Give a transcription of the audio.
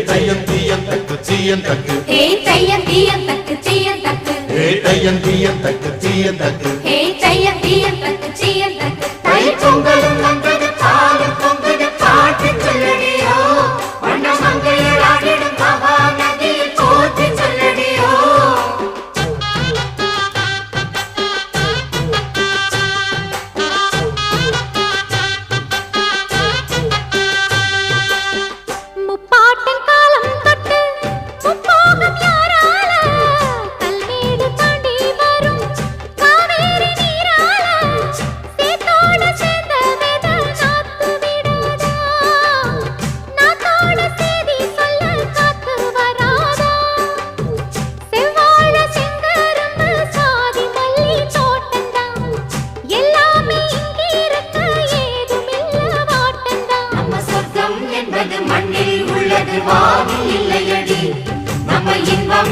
தையம் தீயம் தக்கு சீயம் தக்கு தையம் தீயம் தக்கு சீயம் தக்கு தையம் தீயம் தக்கு சீயம் தக்கு தையம் தீயம் தக்கு சீயம் தக்கு தை பொங்கலும் வந்தது பாலும் பொங்குது பாட்டு சொல்லடியோ வண்ண மங்கையர் ஆடிடும் மகா நதியில் போற்றி சொல்லடியோ முப்பாட்டின் காலம் தொட்டு முப்போகம் யாரால கல்மேடு தாண்டி வரும் காவேரி நீரால சேத்தோட சேர்ந்த வெத நாத்து விடாதா நாத்தோட சேதி சொல்ல காத்து வராதா செவ்வாழ செங்கரும்பு சாதி மல்லி தோட்டந்தான் எல்லாமே இங்கிருக்க ஏதுமில்ல வாட்டந்தான் நம்ம சொர்க்கம் என்பது மண்ணில் உள்ளது வானில் இல்லையடி நம்ம இன்பம்